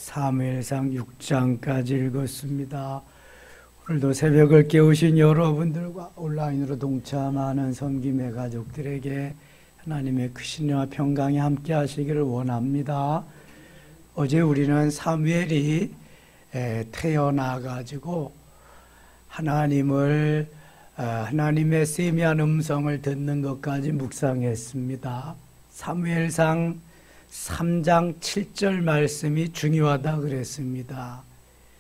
사무엘상 6장까지 읽었습니다. 오늘도 새벽을 깨우신 여러분들과 온라인으로 동참하는 섬김의 가족들에게 하나님의 크신과 평강이 함께 하시기를 원합니다. 어제 우리는 사무엘이 태어나가지고 하나님의 세미한 음성을 듣는 것까지 묵상했습니다. 사무엘상 3장 7절 말씀이 중요하다 그랬습니다.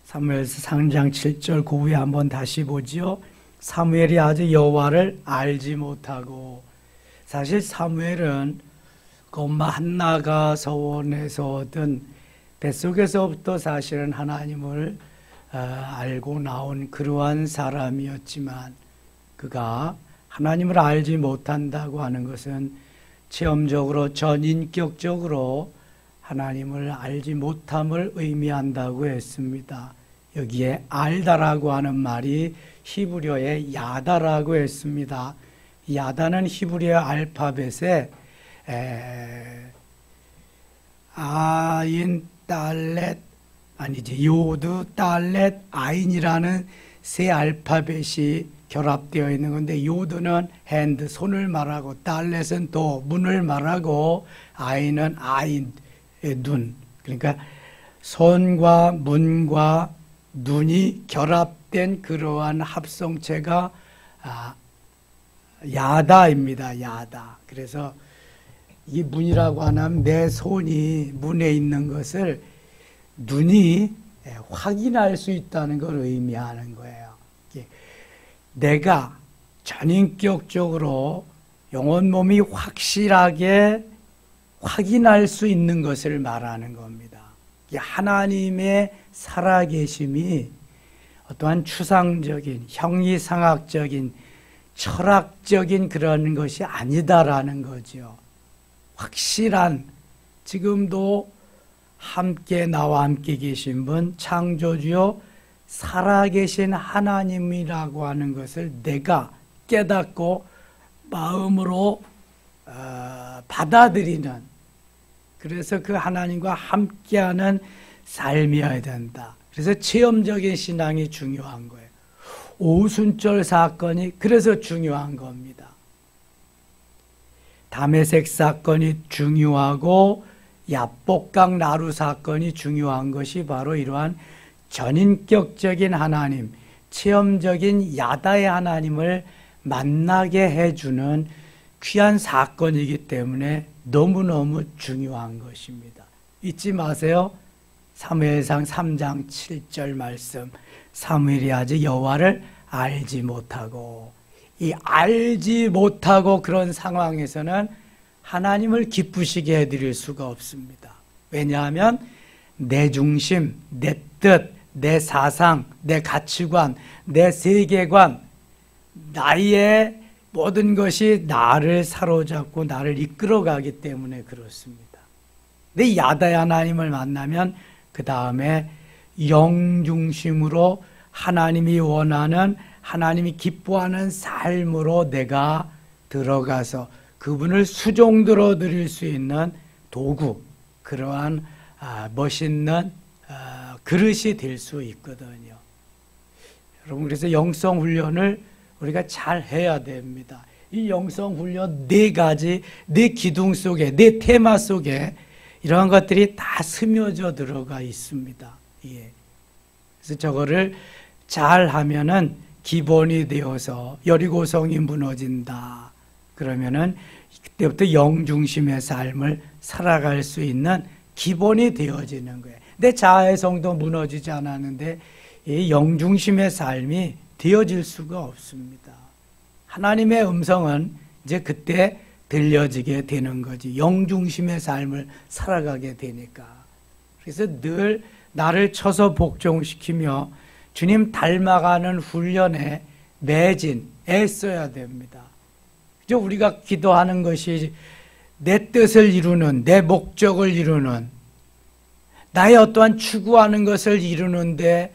사무엘상 3장 7절 그 후에 한번 다시 보지요. 사무엘이 아직 여호와를 알지 못하고, 사실 사무엘은 그 엄마 한나가 서원에서 얻은 뱃속에서부터 사실은 하나님을 알고 나온 그러한 사람이었지만, 그가 하나님을 알지 못한다고 하는 것은 체험적으로 전인격적으로 하나님을 알지 못함을 의미한다고 했습니다. 여기에 알다라고 하는 말이 히브리어의 야다라고 했습니다. 야다는 히브리어 알파벳에 아인, 달렛, 아니지, 요드, 달렛, 아인이라는 세 알파벳이 결합되어 있는 건데, 요드는 핸드, 손을 말하고, 달렛은 도, 문을 말하고, 아인은 아인, 눈. 그러니까 손과 문과 눈이 결합된 그러한 합성체가 야다입니다. 야다. 그래서 이 문이라고 하면 내 손이 문에 있는 것을 눈이 확인할 수 있다는 걸 의미하는 거예요. 내가 전인격적으로 영혼 몸이 확실하게 확인할 수 있는 것을 말하는 겁니다. 하나님의 살아계심이 어떠한 추상적인, 형이상학적인, 철학적인 그런 것이 아니다라는 거죠. 확실한, 지금도 함께 나와 함께 계신 분, 창조주요 살아계신 하나님이라고 하는 것을 내가 깨닫고 마음으로 받아들이는, 그래서 그 하나님과 함께하는 삶이어야 된다. 그래서 체험적인 신앙이 중요한 거예요. 오순절 사건이 그래서 중요한 겁니다. 다메섹 사건이 중요하고 야복강 나루 사건이 중요한 것이 바로 이러한 전인격적인 하나님, 체험적인 야다의 하나님을 만나게 해주는 귀한 사건이기 때문에 너무너무 중요한 것입니다. 잊지 마세요. 사무엘상 3장 7절 말씀, 사무엘이 아직 여호와를 알지 못하고, 이 알지 못하고 그런 상황에서는 하나님을 기쁘시게 해드릴 수가 없습니다. 왜냐하면 내 중심, 내 뜻, 내 사상, 내 가치관, 내 세계관, 나의 모든 것이 나를 사로잡고 나를 이끌어가기 때문에 그렇습니다. 내 야다의 하나님을 만나면 그 다음에 영중심으로 하나님이 원하는, 하나님이 기뻐하는 삶으로 내가 들어가서 그분을 수종들어 드릴 수 있는 도구, 그러한 멋있는 그릇이 될 수 있거든요. 여러분, 그래서 영성훈련을 우리가 잘 해야 됩니다. 이 영성훈련 4가지, 내 기둥 속에, 내 테마 속에 이러한 것들이 다 스며져 들어가 있습니다. 예. 그래서 저거를 잘 하면은 기본이 되어서 여리고성이 무너진다. 그러면은 그때부터 영중심의 삶을 살아갈 수 있는 기본이 되어지는 거예요. 내 자아의 성도 무너지지 않았는데 이 영중심의 삶이 되어질 수가 없습니다. 하나님의 음성은 이제 그때 들려지게 되는 거지. 영중심의 삶을 살아가게 되니까. 그래서 늘 나를 쳐서 복종시키며 주님 닮아가는 훈련에 매진, 애써야 됩니다. 우리가 기도하는 것이 내 뜻을 이루는, 내 목적을 이루는, 나의 어떠한 추구하는 것을 이루는데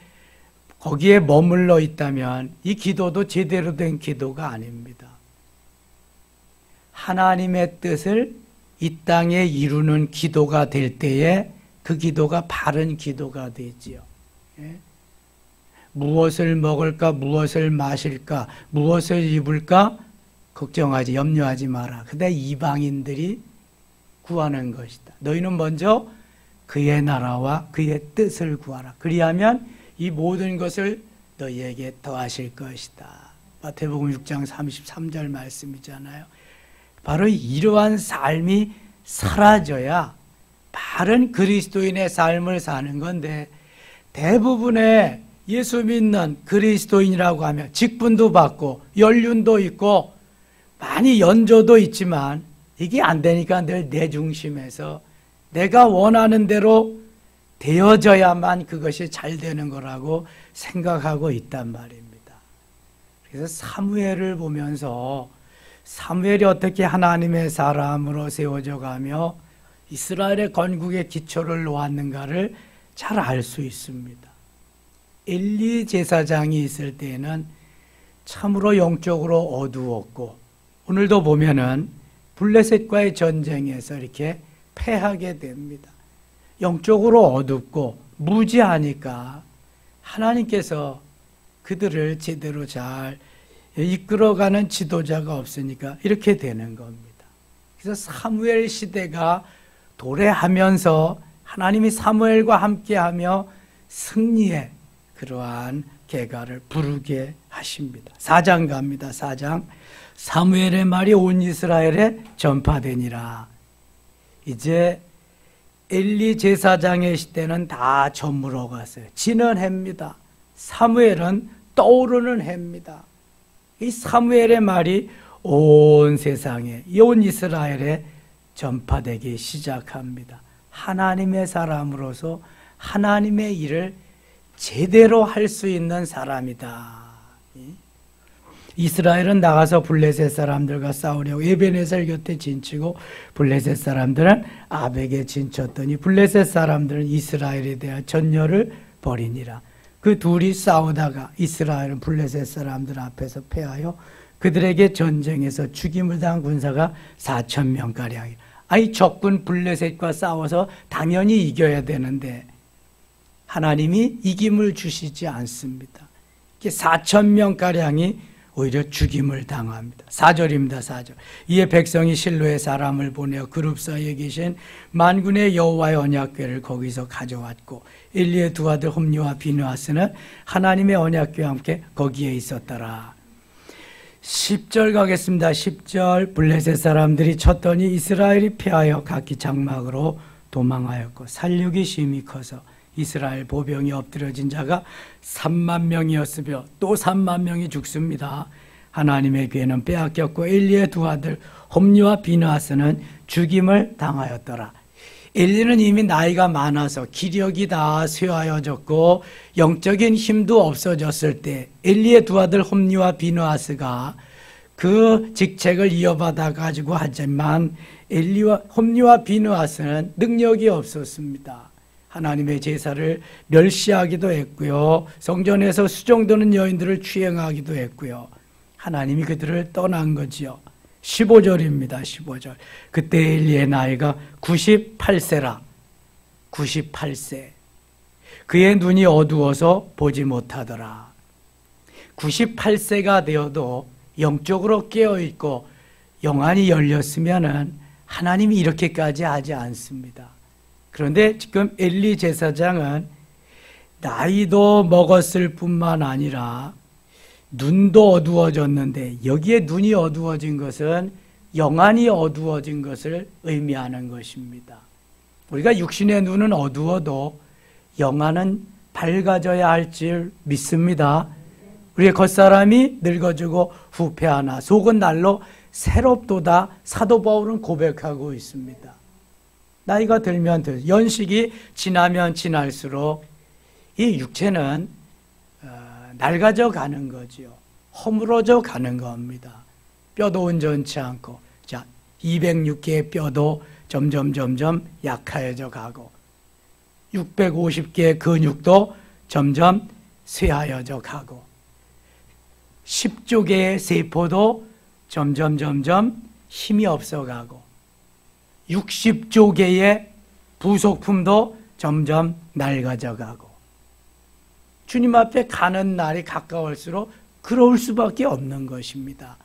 거기에 머물러 있다면 이 기도도 제대로 된 기도가 아닙니다. 하나님의 뜻을 이 땅에 이루는 기도가 될 때에 그 기도가 바른 기도가 되지요. 예? 무엇을 먹을까, 무엇을 마실까, 무엇을 입을까 걱정하지, 염려하지 마라. 그때 이방인들이 구하는 것이다. 너희는 먼저 그의 나라와 그의 뜻을 구하라. 그리하면 이 모든 것을 너희에게 더하실 것이다. 마태복음 6장 33절 말씀이잖아요. 바로 이러한 삶이 사라져야 바른 그리스도인의 삶을 사는 건데, 대부분의 예수 믿는 그리스도인이라고 하면 직분도 받고 연륜도 있고 많이 연조도 있지만 이게 안 되니까 늘 내 중심에서 내가 원하는 대로 되어져야만 그것이 잘 되는 거라고 생각하고 있단 말입니다. 그래서 사무엘을 보면서 사무엘이 어떻게 하나님의 사람으로 세워져 가며 이스라엘의 건국의 기초를 놓았는가를 잘 알 수 있습니다. 엘리 제사장이 있을 때에는 참으로 영적으로 어두웠고, 오늘도 보면은 블레셋과의 전쟁에서 이렇게 패하게 됩니다. 영적으로 어둡고 무지하니까 하나님께서 그들을 제대로 잘 이끌어가는 지도자가 없으니까 이렇게 되는 겁니다. 그래서 사무엘 시대가 도래하면서 하나님이 사무엘과 함께하며 승리의 그러한 계가를 부르게 하십니다. 4장 갑니다. 4장. 사무엘의 말이 온 이스라엘에 전파되니라. 이제 엘리 제사장의 시대는 다 저물어 갔어요. 지는 해입니다. 사무엘은 떠오르는 해입니다. 이 사무엘의 말이 온 세상에, 온 이스라엘에 전파되기 시작합니다. 하나님의 사람으로서 하나님의 일을 제대로 할 수 있는 사람이다. 이스라엘은 나가서 블레셋 사람들과 싸우려고 에벤에셀 곁에 진치고, 블레셋 사람들은 아벡에 진쳤더니 블레셋 사람들은 이스라엘에 대한 전열을 벌이니라. 그 둘이 싸우다가 이스라엘은 블레셋 사람들 앞에서 패하여 그들에게 전쟁에서 죽임을 당한 군사가 4,000명가량이라. 아이 적군 블레셋과 싸워서 당연히 이겨야 되는데 하나님이 이김을 주시지 않습니다. 4,000명가량이 오히려 죽임을 당합니다. 4절입니다. 4절. 이에 백성이 실로에 사람을 보내어 그룹 사이에 계신 만군의 여호와의 언약궤를 거기서 가져왔고, 엘리의 두 아들 홈니와 비느하스는 하나님의 언약궤와 함께 거기에 있었더라. 10절 가겠습니다. 10절. 블레셋 사람들이 쳤더니 이스라엘이 피하여 각기 장막으로 도망하였고, 살육이 심히 커서 이스라엘 보병이 엎드려진 자가 3만 명이었으며 또 3만 명이 죽습니다. 하나님의 괴는 빼앗겼고 엘리의 두 아들 홈니와 비느하스는 죽임을 당하였더라. 엘리는 이미 나이가 많아서 기력이 다 쇠하여졌고 영적인 힘도 없어졌을 때 엘리의 두 아들 홈니와 비느하스가 그 직책을 이어받아 가지고 하지만 홈니와 비느하스는 능력이 없었습니다. 하나님의 제사를 멸시하기도 했고요. 성전에서 수종드는 여인들을 추행하기도 했고요. 하나님이 그들을 떠난 거지요. 15절입니다. 15절. 그때 엘리의 나이가 98세라. 98세. 그의 눈이 어두워서 보지 못하더라. 98세가 되어도 영적으로 깨어있고 영안이 열렸으면 하나님이 이렇게까지 하지 않습니다. 그런데 지금 엘리 제사장은 나이도 먹었을 뿐만 아니라 눈도 어두워졌는데, 여기에 눈이 어두워진 것은 영안이 어두워진 것을 의미하는 것입니다. 우리가 육신의 눈은 어두워도 영안은 밝아져야 할 줄 믿습니다. 우리의 겉사람이 늙어지고 후패하나 속은 날로 새롭도다. 사도 바울은 고백하고 있습니다. 나이가 들면 연식이 지나면 지날수록 이 육체는 낡아져 가는 거지요. 허물어져 가는 겁니다. 뼈도 온전치 않고, 자, 206개의 뼈도 점점 약해져 가고 650개의 근육도 점점 쇠하여져 가고 10조 개의 세포도 점점 힘이 없어 가고 60조 개의 부속품도 점점 낡아져 가고 주님 앞에 가는 날이 가까울수록 그러울 수밖에 없는 것입니다.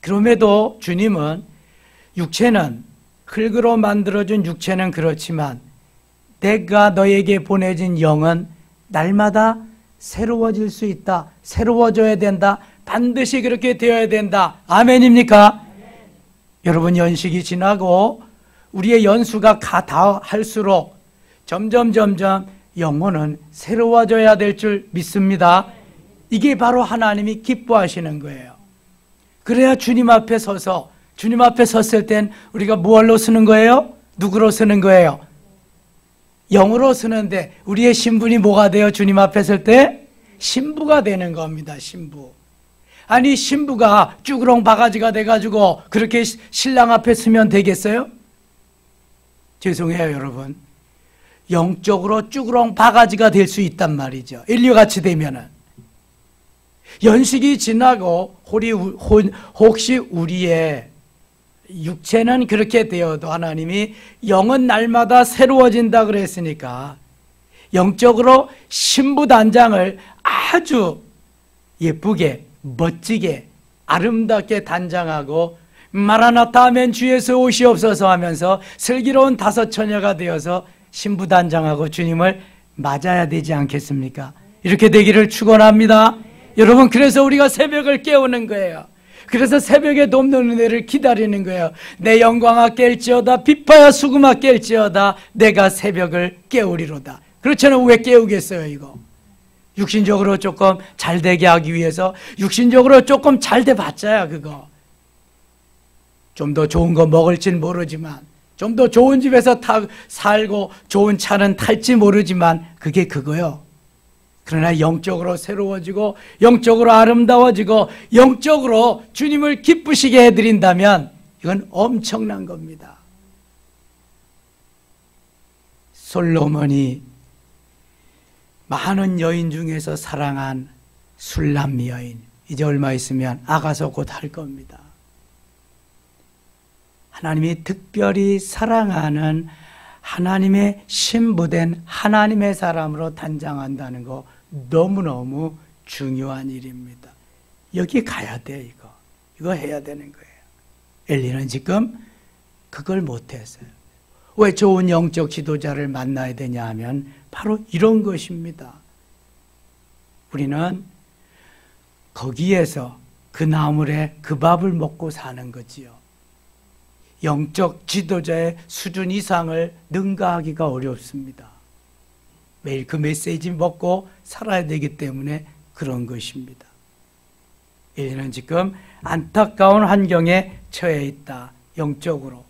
그럼에도 주님은 육체는 흙으로 만들어준 육체는 그렇지만 내가 너에게 보내진 영은 날마다 새로워질 수 있다. 새로워져야 된다. 반드시 그렇게 되어야 된다. 아멘입니까? 여러분, 연식이 지나고 우리의 연수가 다할수록 점점 영혼은 새로워져야 될 줄 믿습니다. 이게 바로 하나님이 기뻐하시는 거예요. 그래야 주님 앞에 서서, 주님 앞에 섰을 땐 우리가 무엇로 서는 거예요? 누구로 서는 거예요? 영으로 서는데 우리의 신분이 뭐가 돼요? 주님 앞에 설 때? 신부가 되는 겁니다. 신부. 아니, 신부가 쭈그렁 바가지가 돼가지고 그렇게 신랑 앞에 서면 되겠어요? 죄송해요, 여러분. 영적으로 쭈그렁 바가지가 될 수 있단 말이죠. 인류같이 되면은. 연식이 지나고 혹시 우리의 육체는 그렇게 되어도 하나님이 영은 날마다 새로워진다 그랬으니까 영적으로 신부단장을 아주 예쁘게 멋지게 아름답게 단장하고 마라나타 아멘 주 예수 오시옵소서 하면서 슬기로운 다섯 처녀가 되어서 신부단장하고 주님을 맞아야 되지 않겠습니까? 이렇게 되기를 축원합니다. 여러분, 그래서 우리가 새벽을 깨우는 거예요. 그래서 새벽에 돕는 은혜를 기다리는 거예요. 내 영광아 깰지어다, 빛바야 수금아 깰지어다, 내가 새벽을 깨우리로다. 그렇잖아요. 왜 깨우겠어요, 이거? 육신적으로 조금 잘 되게 하기 위해서, 육신적으로 조금 잘 돼 봤자야, 그거. 좀 더 좋은 거 먹을진 모르지만, 좀 더 좋은 집에서 살고 좋은 차는 탈지 모르지만 그게 그거요. 그러나 영적으로 새로워지고 영적으로 아름다워지고 영적으로 주님을 기쁘시게 해드린다면 이건 엄청난 겁니다. 솔로몬이 많은 여인 중에서 사랑한 술람 여인, 이제 얼마 있으면 아가서 곧 할 겁니다. 하나님이 특별히 사랑하는 하나님의 신부된 하나님의 사람으로 단장한다는 거 너무너무 중요한 일입니다. 여기 가야 돼. 이거 해야 되는 거예요. 엘리는 지금 그걸 못했어요. 왜 좋은 영적 지도자를 만나야 되냐 하면 바로 이런 것입니다. 우리는 거기에서 그 나물에 그 밥을 먹고 사는 거지요. 영적 지도자의 수준 이상을 능가하기가 어렵습니다. 매일 그 메시지 먹고 살아야 되기 때문에 그런 것입니다. 엘리는 지금 안타까운 환경에 처해 있다. 영적으로.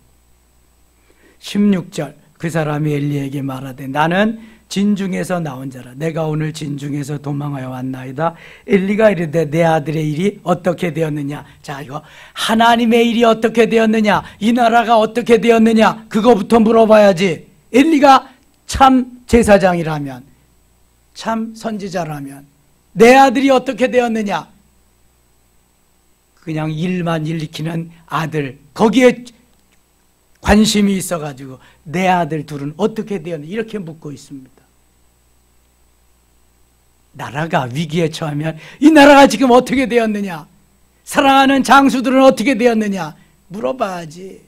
16절, 그 사람이 엘리에게 말하되 나는 진중에서 나온 자라. 내가 오늘 진중에서 도망하여 왔나이다. 엘리가 이르되 내 아들의 일이 어떻게 되었느냐. 자, 이거 하나님의 일이 어떻게 되었느냐, 이 나라가 어떻게 되었느냐, 그거부터 물어봐야지. 엘리가 참 제사장이라면, 참 선지자라면 내 아들이 어떻게 되었느냐, 그냥 일만 일으키는 아들, 거기에 관심이 있어가지고 내 아들 둘은 어떻게 되었느냐 이렇게 묻고 있습니다. 나라가 위기에 처하면 이 나라가 지금 어떻게 되었느냐, 사랑하는 장수들은 어떻게 되었느냐 물어봐야지.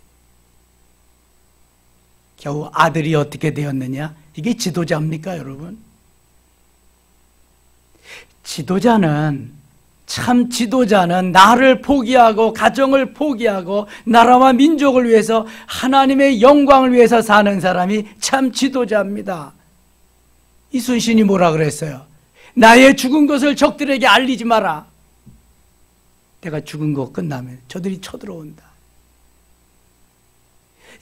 겨우 아들이 어떻게 되었느냐, 이게 지도자입니까 여러분? 참 지도자는 나를 포기하고 가정을 포기하고 나라와 민족을 위해서 하나님의 영광을 위해서 사는 사람이 참 지도자입니다. 이순신이 뭐라 그랬어요? 나의 죽은 것을 적들에게 알리지 마라. 내가 죽은 거 끝나면 저들이 쳐들어온다.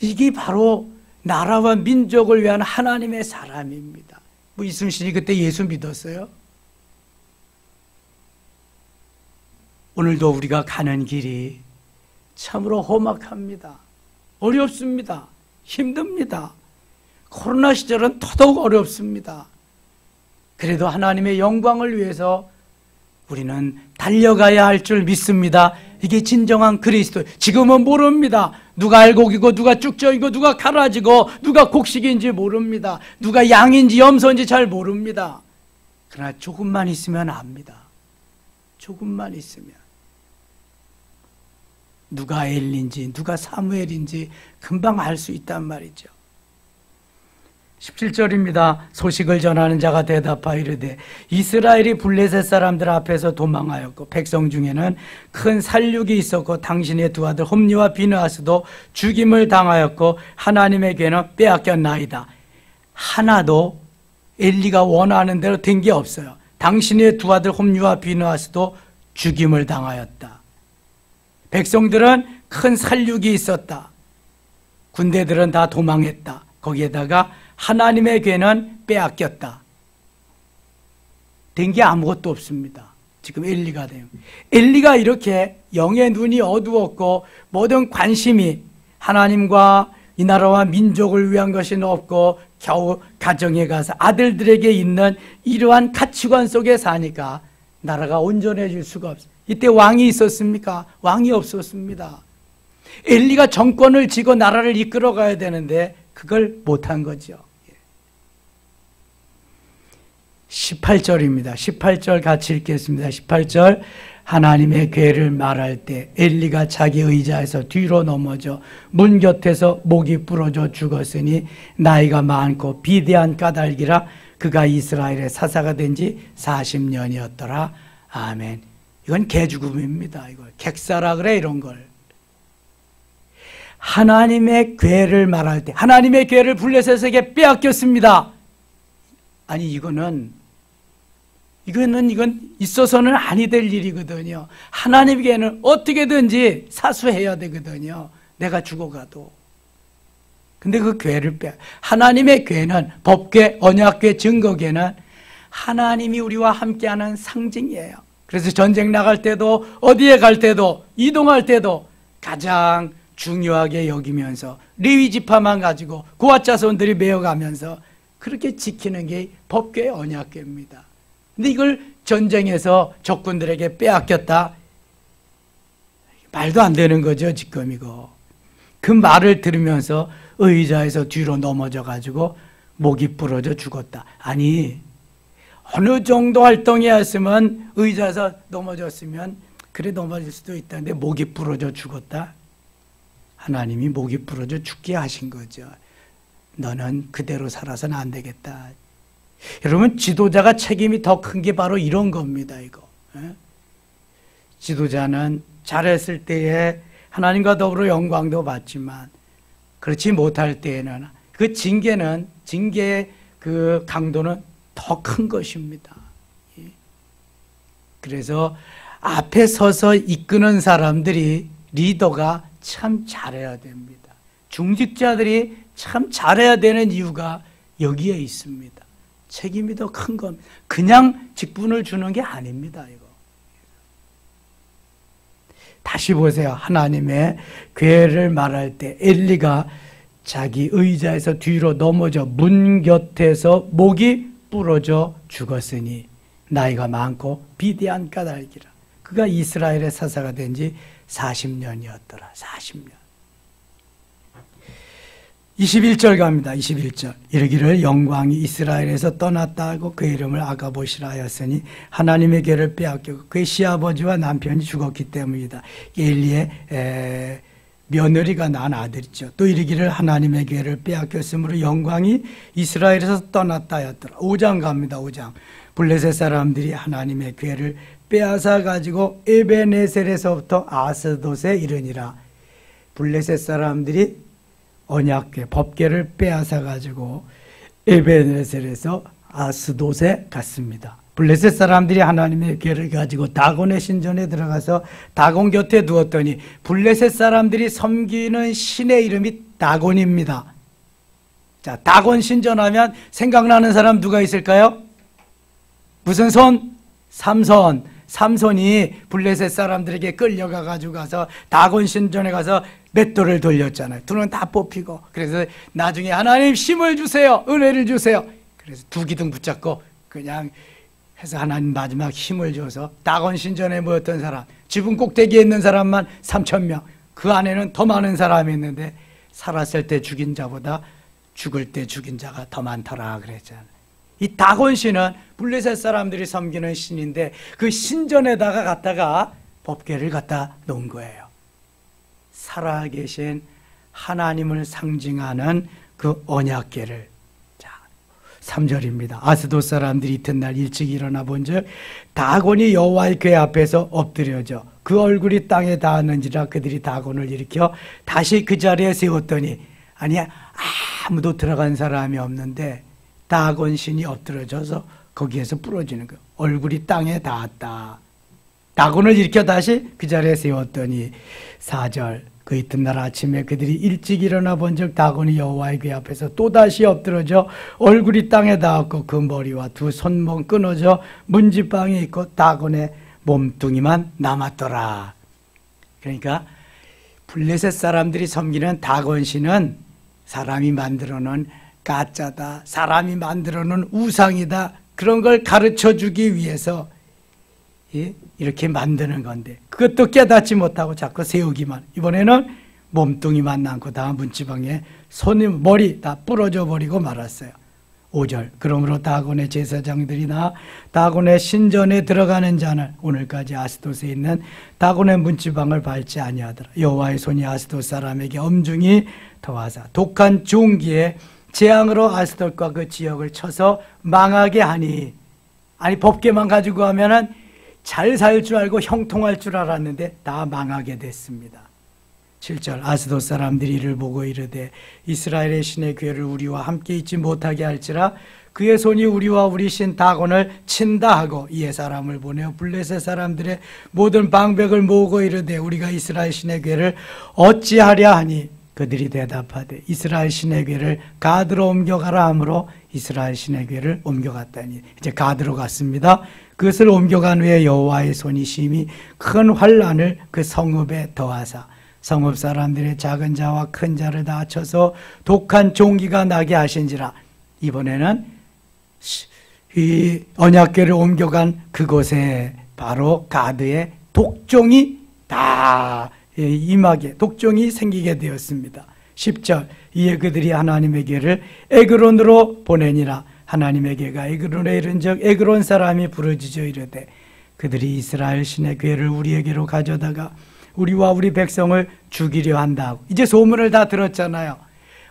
이게 바로 나라와 민족을 위한 하나님의 사람입니다. 뭐 이순신이 그때 예수 믿었어요? 오늘도 우리가 가는 길이 참으로 험악합니다. 어렵습니다. 힘듭니다. 코로나 시절은 더더욱 어렵습니다. 그래도 하나님의 영광을 위해서 우리는 달려가야 할 줄 믿습니다. 이게 진정한 그리스도. 지금은 모릅니다. 누가 알곡이고 누가 쭉정이고 누가 가라지고 누가 곡식인지 모릅니다. 누가 양인지 염소인지 잘 모릅니다. 그러나 조금만 있으면 압니다. 조금만 있으면. 누가 엘리인지 누가 사무엘인지 금방 알 수 있단 말이죠. 17절입니다. 소식을 전하는 자가 대답하여 이르되 이스라엘이 블레셋 사람들 앞에서 도망하였고 백성 중에는 큰 살육이 있었고 당신의 두 아들 홈리와 비느하스도 죽임을 당하였고 하나님의 괴는 빼앗겼나이다. 하나도 엘리가 원하는 대로 된 게 없어요. 당신의 두 아들 홈리와 비느하스도 죽임을 당하였다. 백성들은 큰 살육이 있었다. 군대들은 다 도망했다. 거기에다가 하나님의 괴는 빼앗겼다. 된 게 아무것도 없습니다. 지금 엘리가 돼요. 엘리가 이렇게 영의 눈이 어두웠고 모든 관심이 하나님과 이 나라와 민족을 위한 것이 없고 겨우 가정에 가서 아들들에게 있는 이러한 가치관 속에 사니까 나라가 온전해질 수가 없어요. 이때 왕이 있었습니까? 왕이 없었습니다. 엘리가 정권을 쥐고 나라를 이끌어 가야 되는데 그걸 못한 거죠. 18절입니다. 18절 같이 읽겠습니다. 18절 하나님의 괴를 말할 때 엘리가 자기 의자에서 뒤로 넘어져 문 곁에서 목이 부러져 죽었으니 나이가 많고 비대한 까닭이라 그가 이스라엘의 사사가 된 지 40년이었더라. 아멘. 이건 개죽음입니다. 이걸 객사라 그래 이런 걸. 하나님의 괴를 말할 때 하나님의 괴를 블레셋에게 빼앗겼습니다. 아니 이건 있어서는 아니 될 일이거든요. 하나님께는 어떻게든지 사수해야 되거든요. 내가 죽어가도. 근데 그 괴를 하나님의 괴는 법궤, 언약궤, 증거궤는 하나님이 우리와 함께하는 상징이에요. 그래서 전쟁 나갈 때도 어디에 갈 때도 이동할 때도 가장 중요하게 여기면서 레위 지파만 가지고 고앗 자손들이 메어가면서 그렇게 지키는 게 법궤, 언약궤입니다. 근데 이걸 전쟁에서 적군들에게 빼앗겼다. 말도 안 되는 거죠, 지금 이거. 그 말을 들으면서 의자에서 뒤로 넘어져 가지고 목이 부러져 죽었다. 아니, 어느 정도 활동해야 했으면 의자에서 넘어졌으면 그래 넘어질 수도 있다는데 목이 부러져 죽었다. 하나님이 목이 부러져 죽게 하신 거죠. 너는 그대로 살아서는 안 되겠다. 여러분, 지도자가 책임이 더 큰 게 바로 이런 겁니다. 이거. 지도자는 잘했을 때에 하나님과 더불어 영광도 받지만 그렇지 못할 때에는 그 징계의 그 강도는 더 큰 것입니다. 그래서 앞에 서서 이끄는 사람들이 리더가 참 잘해야 됩니다. 중직자들이 참 잘해야 되는 이유가 여기에 있습니다. 책임이 더 큰 건 그냥 직분을 주는 게 아닙니다. 이거. 다시 보세요. 하나님의 괴를 말할 때 엘리가 자기 의자에서 뒤로 넘어져 문 곁에서 목이 부러져 죽었으니 나이가 많고 비대한 까닭이라. 그가 이스라엘의 사사가 된 지 40년이었더라. 40년. 21절 갑니다. 21절. 이르기를 영광이 이스라엘에서 떠났다 하고 그 이름을 아가봇이라 하였으니 하나님의 괴를 빼앗겼고 그의 시아버지와 남편이 죽었기 때문이다. 엘리의 며느리가 낳은 아들이죠. 또 이르기를 하나님의 괴를 빼앗겼으므로 영광이 이스라엘에서 떠났다 하였더라. 5장 갑니다. 5장. 블레셋 사람들이 하나님의 괴를 빼앗아 가지고 에베네셀에서부터 아스돗에 이르니라. 블레셋 사람들이 언약궤, 법궤를 빼앗아 가지고 에베네셀에서 아스돗에 갔습니다. 블레셋 사람들이 하나님의 궤를 가지고 다곤의 신전에 들어가서 다곤 곁에 두었더니 블레셋 사람들이 섬기는 신의 이름이 다곤입니다. 자, 다곤 신전하면 생각나는 사람 누가 있을까요? 무슨 손? 삼손. 삼손이 블레셋 사람들에게 끌려가 가지고 가서 다곤 신전에 가서 맷돌을 돌렸잖아요. 둘은 다 뽑히고. 그래서 나중에 하나님 힘을 주세요. 은혜를 주세요. 그래서 두 기둥 붙잡고 그냥 해서 하나님 마지막 힘을 줘서 다곤 신전에 모였던 사람, 지붕 꼭대기에 있는 사람만 3,000명, 그 안에는 더 많은 사람이 있는데 살았을 때 죽인 자보다 죽을 때 죽인 자가 더 많더라 그랬잖아요. 이 다곤 신은 블레셋 사람들이 섬기는 신인데 그 신전에다가 갖다가 법궤를 갖다 놓은 거예요. 살아계신 하나님을 상징하는 그 언약궤를. 자, 3절입니다. 아스돗 사람들이 이튿날 일찍 일어나 본즉 다곤이 여호와의 궤 앞에서 엎드려져 그 얼굴이 땅에 닿았는지라 그들이 다곤을 일으켜 다시 그 자리에 세웠더니, 아니 아무도 들어간 사람이 없는데 다곤 신이 엎드려져서 거기에서 부러지는 거예요. 얼굴이 땅에 닿았다. 다곤을 일으켜 다시 그 자리에 세웠더니 4절 그 이튿날 아침에 그들이 일찍 일어나 본즉 다곤이 여호와의 궤 앞에서 또다시 엎드러져 얼굴이 땅에 닿았고 그 머리와 두 손목 끊어져 문지방에 있고 다곤의 몸뚱이만 남았더라. 그러니까 블레셋 사람들이 섬기는 다곤 신은 사람이 만들어 놓은 가짜다, 사람이 만들어 놓은 우상이다, 그런 걸 가르쳐 주기 위해서 이렇게 만드는 건데 그것도 깨닫지 못하고 자꾸 세우기만. 이번에는 몸뚱이만 남고 다음 문지방에 손, 머리 다 부러져 버리고 말았어요. 5절 그러므로 다곤의 제사장들이나 다곤의 신전에 들어가는 자는 오늘까지 아스돗에 있는 다곤의 문지방을 밟지 아니하더라. 여호와의 손이 아스돗 사람에게 엄중히 더하사 독한 종기에 재앙으로 아스돗과 그 지역을 쳐서 망하게 하니. 아니 법궤만 가지고 하면은 잘 살 줄 알고 형통할 줄 알았는데 다 망하게 됐습니다. 7절 아스돗 사람들이 이를 보고 이르되 이스라엘의 신의 궤를 우리와 함께 있지 못하게 할지라 그의 손이 우리와 우리 신 다곤을 친다 하고 이에 사람을 보내어 블레셋 사람들의 모든 방백을 모으고 이르되 우리가 이스라엘 신의 궤를 어찌하랴 하니 그들이 대답하되 이스라엘 신의 궤를 가드로 옮겨가라 하므로 이스라엘 신의 궤를 옮겨갔다니. 이제 가드로 갔습니다. 그것을 옮겨간 후에 여호와의 손이 심히 큰 환난을 그 성읍에 더하사 성읍 사람들의 작은 자와 큰 자를 다 합쳐서 독한 종기가 나게 하신지라. 이번에는 이 언약궤를 옮겨간 그곳에 바로 가드에 독종이 다 임하게, 독종이 생기게 되었습니다. 10절 이에 그들이 하나님의 궤를 에그론으로 보내니라. 하나님의 궤가 에그론에 이른즉 에그론 사람이 부르짖어 이르되 그들이 이스라엘 신의 궤를 우리에게로 가져다가 우리와 우리 백성을 죽이려 한다. 이제 소문을 다 들었잖아요.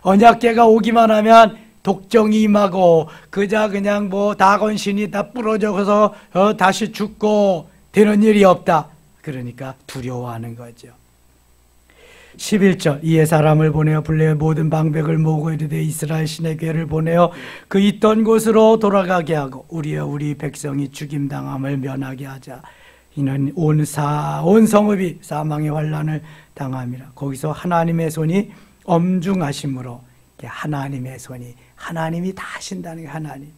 언약궤가 오기만 하면 독종이 임하고 그자 그냥 뭐 다곤 신이 다 부러져서 다시 죽고 되는 일이 없다. 그러니까 두려워하는 거죠. 11절 이에 사람을 보내어 블레의 모든 방백을 모으고 이르되 이스라엘 신의 궤를 보내어 그 있던 곳으로 돌아가게 하고 우리와 우리 백성이 죽임당함을 면하게 하자. 이는 온 성읍이 사망의 환난을 당함이라. 거기서 하나님의 손이 엄중하심으로, 하나님의 손이, 하나님이 다 하신다는 게 하나님.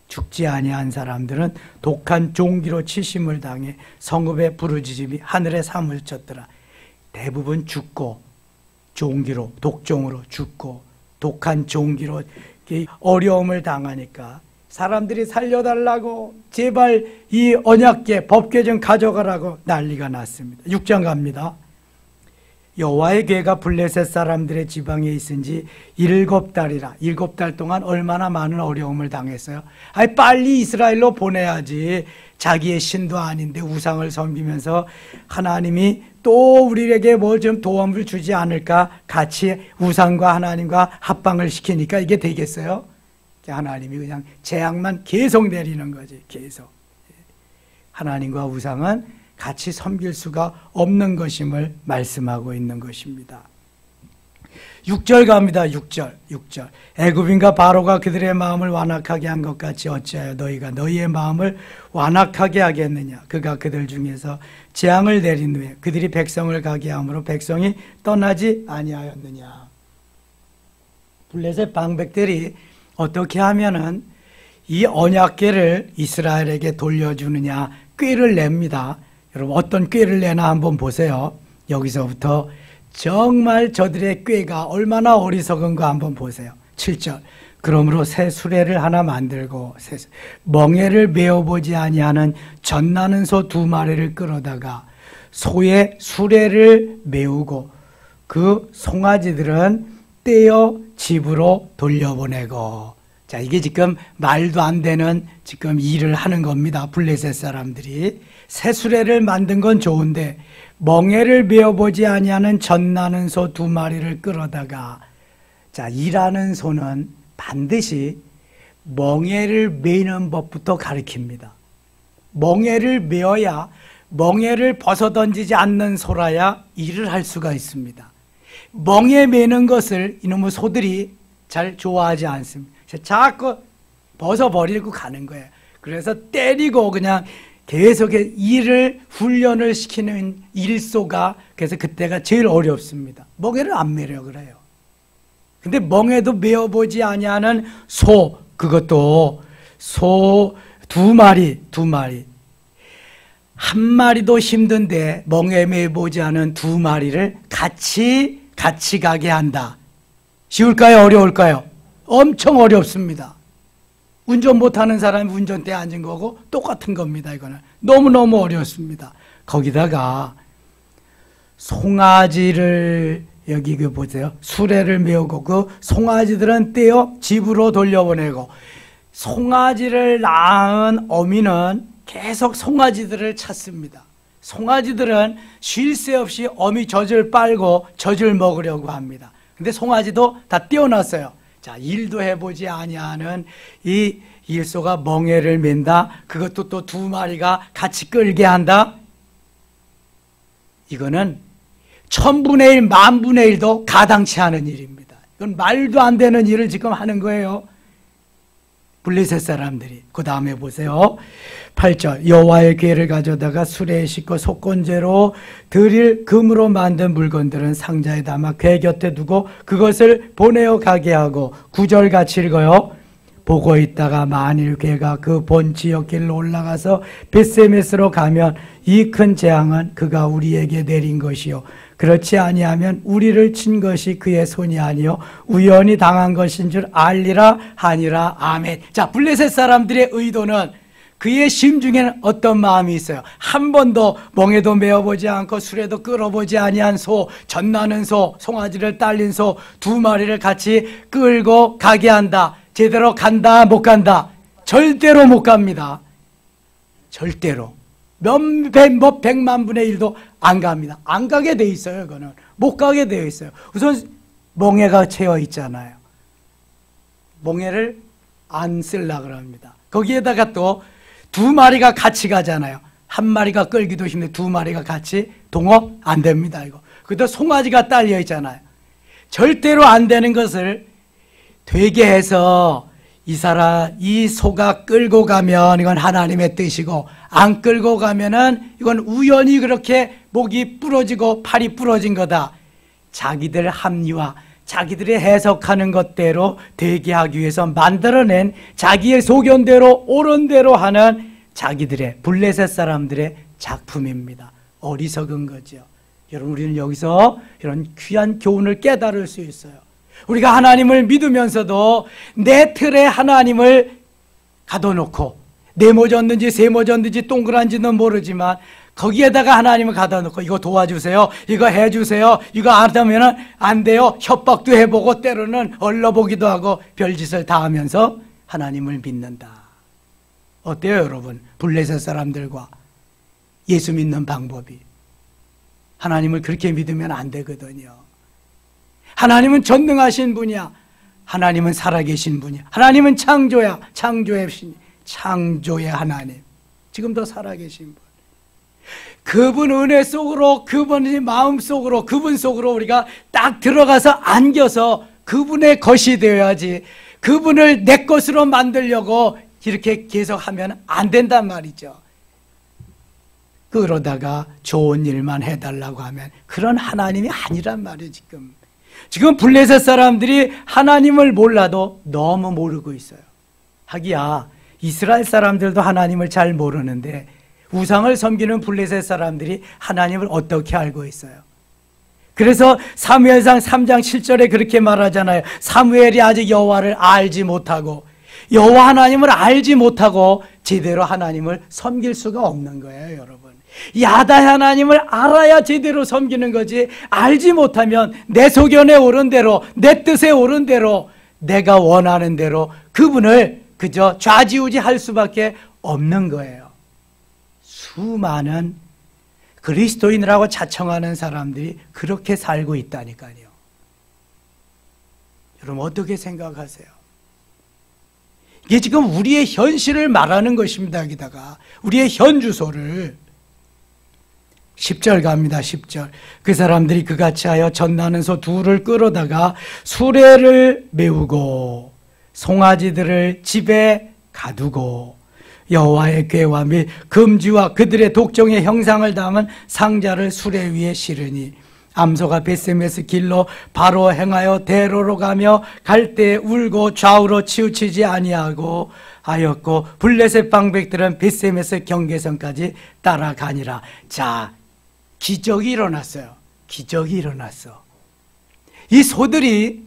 죽지 아니한 사람들은 독한 종기로 치심을 당해 성읍의 부르짖음이 하늘에 사무쳤더라. 대부분 죽고 종기로, 독종으로 죽고 독한 종기로 어려움을 당하니까 사람들이 살려달라고 제발 이 언약궤, 법궤 좀 가져가라고 난리가 났습니다. 6장 갑니다. 여호와의 궤가 블레셋 사람들의 지방에 있은지 7달이라. 7달 동안 얼마나 많은 어려움을 당했어요. 아니 빨리 이스라엘로 보내야지. 자기의 신도 아닌데 우상을 섬기면서 하나님이 또 우리에게 뭐 좀 도움을 주지 않을까, 같이 우상과 하나님과 합방을 시키니까 이게 되겠어요? 하나님이 그냥 재앙만 계속 내리는 거지. 계속. 하나님과 우상은 같이 섬길 수가 없는 것임을 말씀하고 있는 것입니다. 6절 갑니다. 6절. 애굽인과 바로가 그들의 마음을 완악하게 한 것 같이 어찌하여 너희가 너희의 마음을 완악하게 하겠느냐. 그가 그들 중에서 재앙을 내린 후에 그들이 백성을 가게 함으로 백성이 떠나지 아니하였느냐. 블레셋 방백들이 어떻게 하면은 이 언약궤를 이스라엘에게 돌려주느냐, 꾀를 냅니다. 여러분 어떤 꾀를 내나 한번 보세요. 여기서부터 정말 저들의 꾀가 얼마나 어리석은가 한번 보세요. 7절 그러므로 새 수레를 하나 만들고 멍에를 메어보지 아니하는 젖나는 소 2마리를 끌어다가 소의 수레를 메우고 그 송아지들은 떼어 집으로 돌려보내고. 자, 이게 지금 말도 안 되는 지금 일을 하는 겁니다. 블레셋 사람들이. 새 수레를 만든 건 좋은데 멍에를 메어보지 아니하는 젖나는 소 2마리를 끌어다가. 자, 일하는 소는 반드시 멍에를 메는 법부터 가르칩니다. 멍에를 메어야, 멍에를 벗어던지지 않는 소라야 일을 할 수가 있습니다. 멍에 메는 것을 이놈의 소들이 잘 좋아하지 않습니다. 자꾸 벗어버리고 가는 거예요. 그래서 때리고 그냥 계속 일을 훈련을 시키는 일소가, 그래서 그때가 제일 어렵습니다. 멍에를 안 메려 그래요. 근데 멍에도 메어보지 아니하는 소, 그것도 소 2마리. 한 마리도 힘든데 멍에 메어보지 않은 2마리를 같이 가게 한다. 쉬울까요? 어려울까요? 엄청 어렵습니다. 운전 못하는 사람이 운전대에 앉은 거고 똑같은 겁니다. 이거는 너무너무 어렵습니다. 거기다가 송아지를, 여기 그 보세요. 수레를 메우고 그 송아지들은 떼어 집으로 돌려보내고, 송아지를 낳은 어미는 계속 송아지들을 찾습니다. 송아지들은 쉴 새 없이 어미 젖을 빨고 젖을 먹으려고 합니다. 근데 송아지도 다 떼어놨어요. 자, 일도 해보지 아니하는 이 일소가 멍에를 맨다. 그것도 또 2마리가 같이 끌게 한다. 이거는 1000분의 1, 10,000분의 1도 가당치 않은 일입니다. 이건 말도 안 되는 일을 지금 하는 거예요. 블레셋 사람들이. 그 다음에 보세요. 8절. 여호와의 궤를 가져다가 수레에 싣고 속건제로 드릴 금으로 만든 물건들은 상자에 담아 궤 곁에 두고 그것을 보내어 가게 하고. 9절 같이 읽어요. 보고 있다가 만일 궤가 그 본 지역 길로 올라가서 벳세메스로 가면 이 큰 재앙은 그가 우리에게 내린 것이요, 그렇지 아니하면 우리를 친 것이 그의 손이 아니요 우연히 당한 것인 줄 알리라 하니라. 아멘. 자, 블레셋 사람들의 의도는, 그의 심중에는 어떤 마음이 있어요? 한 번도 멍에도 메어보지 않고 수레도 끌어보지 아니한 소, 젖나는 소, 송아지를 딸린 소 2마리를 같이 끌고 가게 한다. 제대로 간다, 못 간다? 절대로 못 갑니다. 절대로. 몇 백만 분의 1도 안 갑니다. 안 가게 돼 있어요. 그거는 못 가게 되어 있어요. 우선 멍에가 채워 있잖아요. 멍에를 안 쓰려고 합니다. 거기에다가 또 2마리가 같이 가잖아요. 한 마리가 끌기도 힘든데 2마리가 같이 동업 안 됩니다. 이거. 그것도 송아지가 딸려 있잖아요. 절대로 안 되는 것을 되게 해서 이 소가 끌고 가면 이건 하나님의 뜻이고, 안 끌고 가면은 이건 우연히 그렇게 목이 부러지고 팔이 부러진 거다. 자기들 합리화, 자기들이 해석하는 것대로 되게 하기 위해서 만들어낸 자기의 소견대로 옳은 대로 하는 자기들의, 블레셋 사람들의 작품입니다. 어리석은 거죠. 여러분, 우리는 여기서 이런 귀한 교훈을 깨달을 수 있어요. 우리가 하나님을 믿으면서도 내 틀에 하나님을 가둬놓고, 네모졌는지 세모졌는지 동그란지는 모르지만 거기에다가 하나님을 가둬놓고 이거 도와주세요, 이거 해주세요, 이거 안 하면 안 돼요, 협박도 해보고 때로는 얼러보기도 하고 별짓을 다 하면서 하나님을 믿는다. 어때요 여러분? 블레셋 사람들과 예수 믿는 방법이. 하나님을 그렇게 믿으면 안 되거든요. 하나님은 전능하신 분이야. 하나님은 살아계신 분이야. 하나님은 창조야. 창조의 신, 창조의 하나님. 지금도 살아계신 분. 그분 은혜 속으로, 그분의 마음 속으로, 그분 속으로 우리가 딱 들어가서 안겨서 그분의 것이 되어야지, 그분을 내 것으로 만들려고 이렇게 계속하면 안 된단 말이죠. 그러다가 좋은 일만 해달라고 하면 그런 하나님이 아니란 말이에요. 지금 블레셋 사람들이 하나님을 몰라도 너무 모르고 있어요. 하기야 이스라엘 사람들도 하나님을 잘 모르는데 우상을 섬기는 블레셋 사람들이 하나님을 어떻게 알고 있어요? 그래서 사무엘상 3장 7절에 그렇게 말하잖아요. 사무엘이 아직 여호와를 알지 못하고, 여호와 하나님을 알지 못하고 제대로 하나님을 섬길 수가 없는 거예요, 여러분. 야다 하나님을 알아야 제대로 섬기는 거지, 알지 못하면 내 소견에 오른 대로, 내 뜻에 오른 대로, 내가 원하는 대로 그분을 그저 좌지우지할 수밖에 없는 거예요. 수많은 그리스도인이라고 자청하는 사람들이 그렇게 살고 있다니까요. 여러분 어떻게 생각하세요? 이게 지금 우리의 현실을 말하는 것입니다. 여기다가 우리의 현주소를. 10절 갑니다. 10절. 그 사람들이 그같이 하여 젖나는 소 둘을 끌어다가 수레를 메우고 송아지들을 집에 가두고 여호와의 궤와 및 금지와 그들의 독종의 형상을 담은 상자를 수레 위에 실으니 암소가 벳세메스 길로 바로 행하여 대로로 가며 갈 때 울고 좌우로 치우치지 아니하고 하였고 블레셋 방백들은 벳세메스 경계선까지 따라가니라. 자, 기적이 일어났어요. 기적이 일어났어. 이 소들이,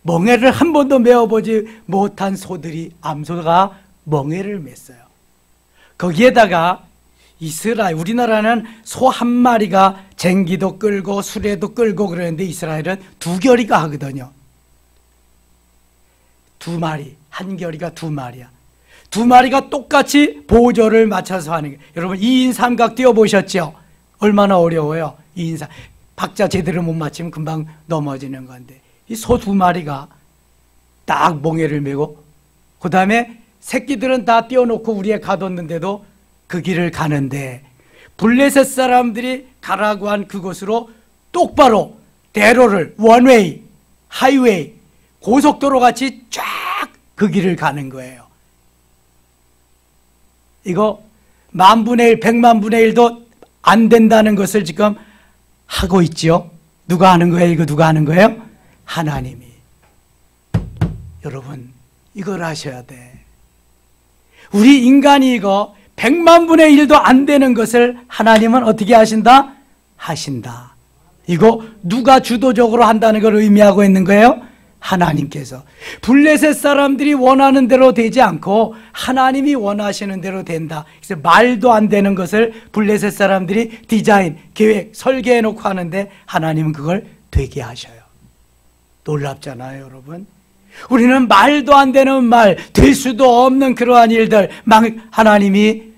멍에를 한 번도 메어보지 못한 소들이, 암소가 멍에를 맸어요. 거기에다가 이스라엘, 우리나라는 소 한 마리가 쟁기도 끌고 수레도 끌고 그러는데 이스라엘은 두 결이가 하거든요. 두 마리, 한 결이가 두 마리야. 두 마리가 똑같이 보조를 맞춰서 하는 거예요. 여러분 2인 삼각 뛰어보셨죠? 얼마나 어려워요. 2인 삼각. 박자 제대로 못 맞추면 금방 넘어지는 건데, 이 소 두 마리가 딱 멍에를 메고, 그 다음에 새끼들은 다 띄워놓고 우리에 가뒀는데도 그 길을 가는데, 블레셋 사람들이 가라고 한 그곳으로 똑바로 대로를, 원웨이, 하이웨이, 고속도로 같이 쫙 그 길을 가는 거예요. 이거 10,000분의 1, 100,000,000분의 1도 안 된다는 것을 지금 하고 있죠. 누가 하는 거예요? 이거 누가 하는 거예요? 하나님이. 여러분 이걸 아셔야 돼. 우리 인간이 이거 100,000,000분의 1도 안 되는 것을 하나님은 어떻게 하신다? 하신다. 이거 누가 주도적으로 한다는 걸 의미하고 있는 거예요? 하나님께서. 블레셋 사람들이 원하는 대로 되지 않고 하나님이 원하시는 대로 된다. 그래서 말도 안 되는 것을 블레셋 사람들이 디자인, 계획, 설계해 놓고 하는데 하나님은 그걸 되게 하셔요. 놀랍잖아요, 여러분. 우리는 말도 안 되는 말, 될 수도 없는 그러한 일들 하나님이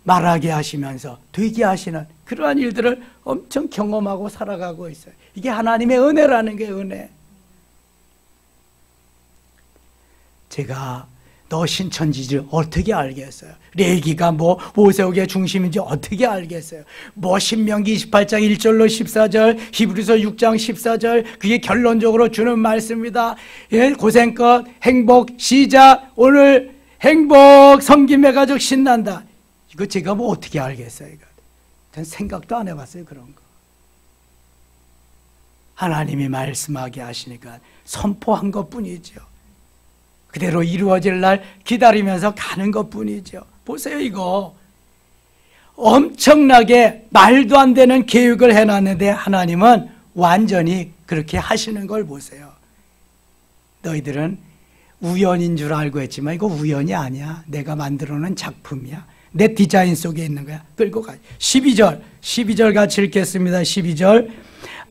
말하게 하시면서 되게 하시는 그러한 일들을 엄청 경험하고 살아가고 있어요. 이게 하나님의 은혜라는 게 은혜. 제가 너 신천지를 어떻게 알겠어요? 레위기가 뭐 모세오기의 중심인지 어떻게 알겠어요? 뭐 신명기 28장 1절로 14절, 히브리서 6장 14절, 그게 결론적으로 주는 말씀이다. 예, 고생껏 행복 시작, 오늘 행복 섬김의 가족 신난다. 이거 제가 뭐 어떻게 알겠어요? 이거 전 생각도 안 해봤어요. 그런 거. 하나님이 말씀하게 하시니까 선포한 것뿐이죠. 그대로 이루어질 날 기다리면서 가는 것뿐이죠. 보세요, 이거 엄청나게 말도 안 되는 계획을 해놨는데 하나님은 완전히 그렇게 하시는 걸 보세요. 너희들은 우연인 줄 알고 했지만 이거 우연이 아니야. 내가 만들어 놓은 작품이야. 내 디자인 속에 있는 거야. 끌고 가. 12절 같이 읽겠습니다. 12절.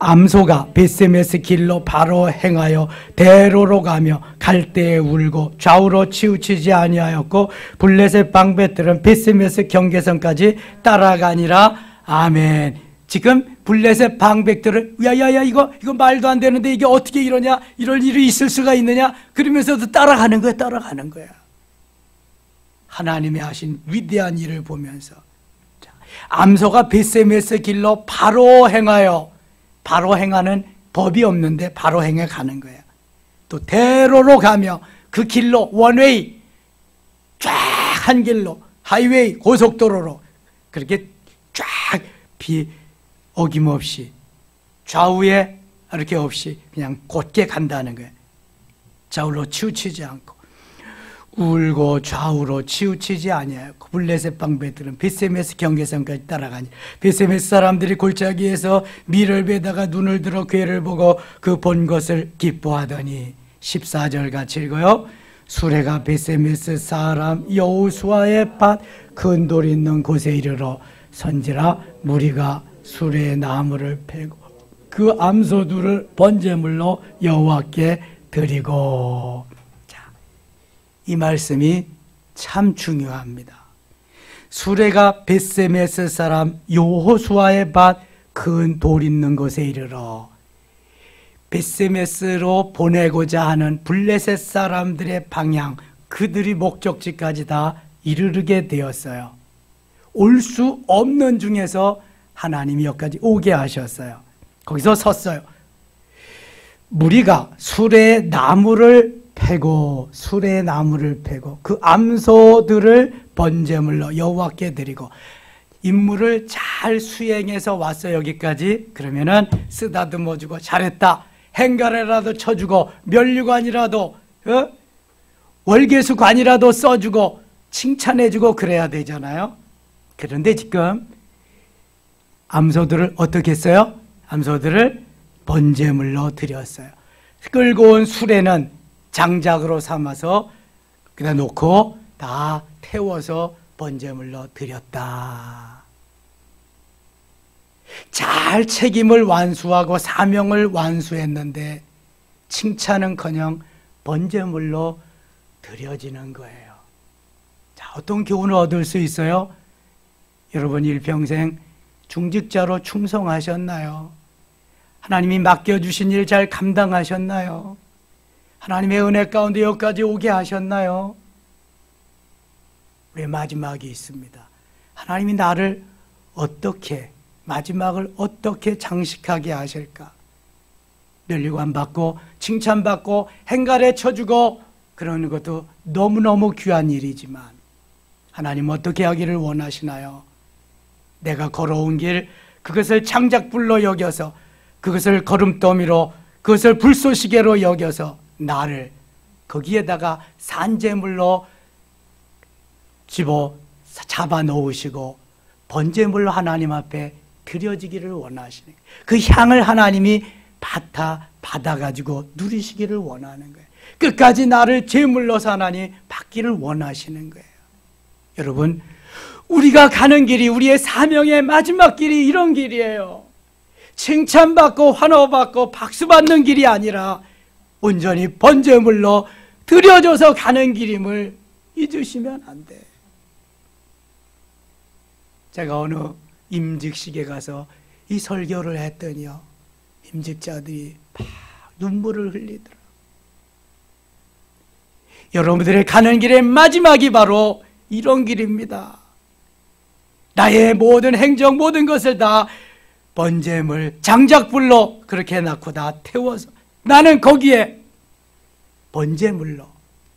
암소가 벳세메스 길로 바로 행하여 대로로 가며 갈 때에 울고 좌우로 치우치지 아니하였고 블레셋 방백들은 벳세메스 경계선까지 따라가니라. 아멘. 지금 블레셋 방백들은 야야야 이거 말도 안 되는데 이게 어떻게 이러냐, 이럴 일이 있을 수가 있느냐, 그러면서도 따라가는 거야. 따라가는 거야. 하나님이 하신 위대한 일을 보면서. 자, 암소가 벳세메스 길로 바로 행하여, 바로 행하는 법이 없는데 바로 행해 가는 거야. 또 대로로 가며 그 길로, 원웨이, 쫙 한 길로, 하이웨이, 고속도로로 그렇게 쫙 어김없이 좌우에 이렇게 없이 그냥 곧게 간다는 거예요. 좌우로 치우치지 않고. 울고 좌우로 치우치지 아니하여 블레셋 방배들은 베세메스 경계선까지 따라가니 베세메스 사람들이 골짜기에서 밀을 베다가 눈을 들어 괴를 보고 그 본 것을 기뻐하더니 14절 같이 읽어요. 수레가 베세메스 사람 여호수아의 밭 큰 돌 있는 곳에 이르러 선지라 무리가 수레의 나무를 패고 그 암소들을 번제물로 여호와께 드리고. 이 말씀이 참 중요합니다. 수레가 베세메스 사람 여호수아의 밭 큰 돌 있는 곳에 이르러 베세메스로 보내고자 하는 블레셋 사람들의 방향, 그들이 목적지까지 다 이르게 되었어요. 올 수 없는 중에서 하나님이 여기까지 오게 하셨어요. 거기서 섰어요. 무리가 수레의 나무를 패고 그 암소들을 번제물로 여호와께 드리고. 임무를 잘 수행해서 왔어 여기까지. 그러면은 쓰다듬어 주고 잘했다, 행가래라도 쳐주고 면류관이라도 월계수관이라도 써주고 칭찬해주고 그래야 되잖아요. 그런데 지금 암소들을 어떻게 했어요? 암소들을 번제물로 드렸어요. 끌고 온 수레는 장작으로 삼아서 그냥 놓고 다 태워서 번제물로 드렸다. 잘 책임을 완수하고 사명을 완수했는데 칭찬은커녕 번제물로 드려지는 거예요. 자, 어떤 교훈을 얻을 수 있어요? 여러분 일평생 중직자로 충성하셨나요? 하나님이 맡겨주신 일 잘 감당하셨나요? 하나님의 은혜 가운데 여기까지 오게 하셨나요? 우리의 마지막이 있습니다. 하나님이 나를 어떻게, 마지막을 어떻게 장식하게 하실까? 면류관 받고 칭찬받고 행가래 쳐주고 그러는 것도 너무너무 귀한 일이지만 하나님 어떻게 하기를 원하시나요? 내가 걸어온 길, 그것을 장작불로 여겨서, 그것을 걸음더미로, 그것을 불쏘시개로 여겨서 나를 거기에다가 산재물로 잡아 놓으시고 번제물로 하나님 앞에 드려지기를 원하시는, 그 향을 하나님이 받아가지고 누리시기를 원하는 거예요. 끝까지 나를 제물로서 하나님 받기를 원하시는 거예요. 여러분, 우리가 가는 길이, 우리의 사명의 마지막 길이 이런 길이에요. 칭찬받고 환호받고 박수받는 길이 아니라 온전히 번제물로 드려져서 가는 길임을 잊으시면 안 돼. 제가 어느 임직식에 가서 이 설교를 했더니요, 임직자들이 막 눈물을 흘리더라. 여러분들의 가는 길의 마지막이 바로 이런 길입니다. 나의 모든 행정, 모든 것을 다 번제물, 장작불로 그렇게 해놓고 다 태워서 나는 거기에 번제물로,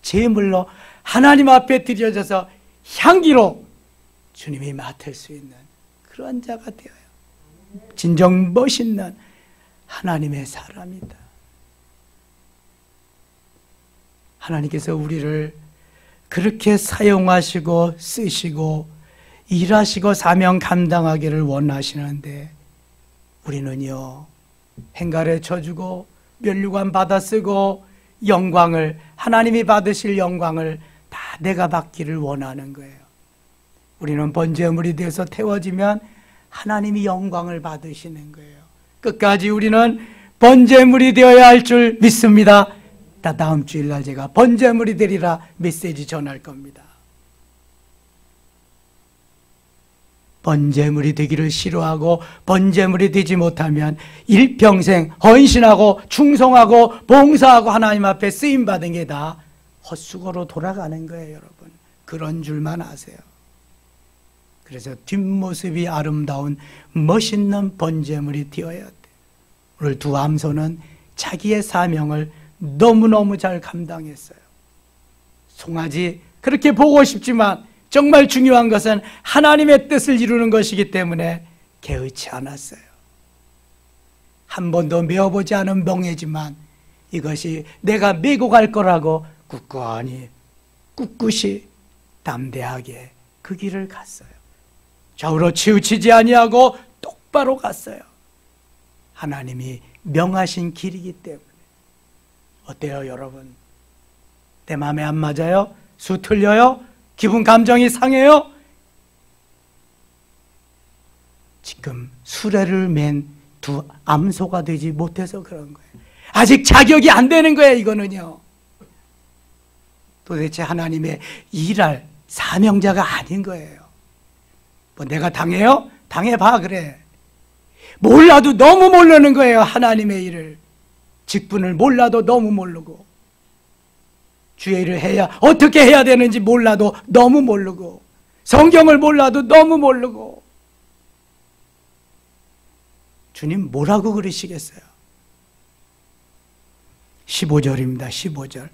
제물로 하나님 앞에 드려져서 향기로 주님이 맡을 수 있는 그런 자가 되어요. 진정 멋있는 하나님의 사람이다. 하나님께서 우리를 그렇게 사용하시고 쓰시고 일하시고 사명 감당하기를 원하시는데 우리는요, 행가래 쳐주고 면류관 받아 쓰고 영광을, 하나님이 받으실 영광을 다 내가 받기를 원하는 거예요. 우리는 번제물이 돼서 태워지면 하나님이 영광을 받으시는 거예요. 끝까지 우리는 번제물이 되어야 할 줄 믿습니다. 다음 주일날 제가 번제물이 되리라 메시지 전할 겁니다. 번제물이 되기를 싫어하고 번제물이 되지 못하면 일평생 헌신하고 충성하고 봉사하고 하나님 앞에 쓰임받은 게 다 헛수고로 돌아가는 거예요. 여러분, 그런 줄만 아세요. 그래서 뒷모습이 아름다운 멋있는 번제물이 되어야 돼. 오늘 두 암소는 자기의 사명을 너무너무 잘 감당했어요. 송아지 그렇게 보고 싶지만 정말 중요한 것은 하나님의 뜻을 이루는 것이기 때문에 개의치 않았어요. 한 번도 메어보지 않은 멍에지만 이것이 내가 메고 갈 거라고 굳건히 꿋꿋이 담대하게 그 길을 갔어요. 좌우로 치우치지 아니하고 똑바로 갔어요. 하나님이 명하신 길이기 때문에. 어때요, 여러분? 내 마음에 안 맞아요? 수 틀려요? 기분 감정이 상해요? 지금 수레를 맨 두 암소가 되지 못해서 그런 거예요. 아직 자격이 안 되는 거예요, 이거는요. 도대체 하나님의 일할 사명자가 아닌 거예요. 뭐 내가 당해요? 당해봐, 그래. 몰라도 너무 모르는 거예요, 하나님의 일을. 직분을 몰라도 너무 모르고, 주의 일을 해야, 어떻게 해야 되는지 몰라도 너무 모르고, 성경을 몰라도 너무 모르고. 주님 뭐라고 그러시겠어요? 15절입니다. 15절.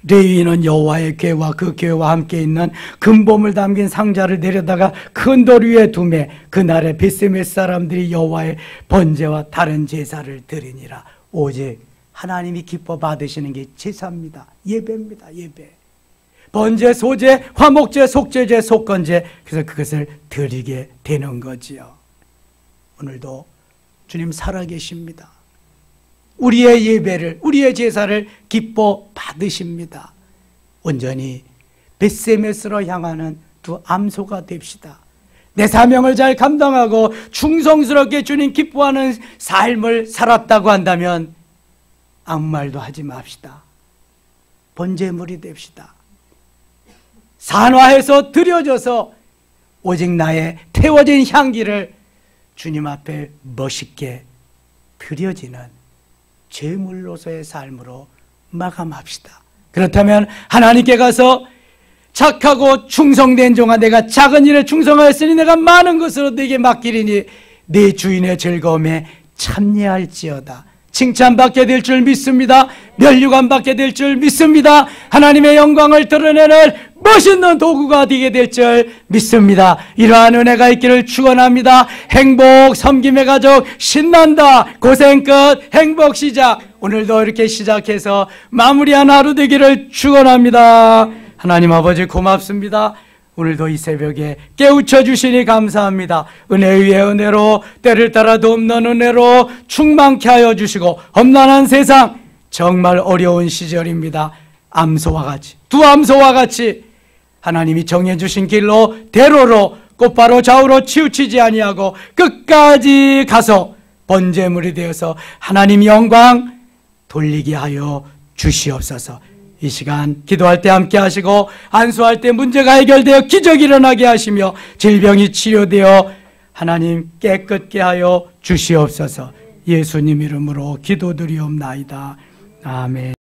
레위인은 여호와의 궤와 그 궤와 함께 있는 금봄을 담긴 상자를 내려다가 큰 돌 위에 두매 그날에 벳세메스 사람들이 여호와의 번제와 다른 제사를 드리니라. 오직 하나님이 기뻐 받으시는 게 제사입니다. 예배입니다. 예배. 번제, 소제, 화목제, 속죄제, 속건제. 그래서 그것을 드리게 되는 거지요. 오늘도 주님 살아계십니다. 우리의 예배를, 우리의 제사를 기뻐 받으십니다. 온전히 벳세메스로 향하는 두 암소가 됩시다. 내 사명을 잘 감당하고 충성스럽게 주님 기뻐하는 삶을 살았다고 한다면 아무 말도 하지 맙시다. 번제물이 됩시다. 산화해서 드려져서 오직 나의 태워진 향기를 주님 앞에 멋있게 드려지는 제물로서의 삶으로 마감합시다. 그렇다면 하나님께 가서 착하고 충성된 종아, 내가 작은 일에 충성하였으니 내가 많은 것으로 네게 맡기리니 네 주인의 즐거움에 참여할지어다. 칭찬받게 될 줄 믿습니다. 면류관 받게 될 줄 믿습니다. 하나님의 영광을 드러내는 멋있는 도구가 되게 될 줄 믿습니다. 이러한 은혜가 있기를 축원합니다. 행복, 섬김의 가족 신난다. 고생 끝, 행복 시작. 오늘도 이렇게 시작해서 마무리한 하루 되기를 축원합니다. 하나님 아버지 고맙습니다. 오늘도 이 새벽에 깨우쳐 주시니 감사합니다. 은혜 위에 은혜로, 때를 따라도 없는 은혜로 충만케 하여 주시고, 험난한 세상, 정말 어려운 시절입니다. 암소와 같이, 두 암소와 같이 하나님이 정해주신 길로, 대로로 곧바로 좌우로 치우치지 아니하고 끝까지 가서 번제물이 되어서 하나님 영광 돌리게 하여 주시옵소서. 이 시간 기도할 때 함께 하시고, 안수할 때 문제가 해결되어 기적이 일어나게 하시며, 질병이 치료되어 하나님 깨끗게 하여 주시옵소서. 예수님 이름으로 기도드리옵나이다. 아멘.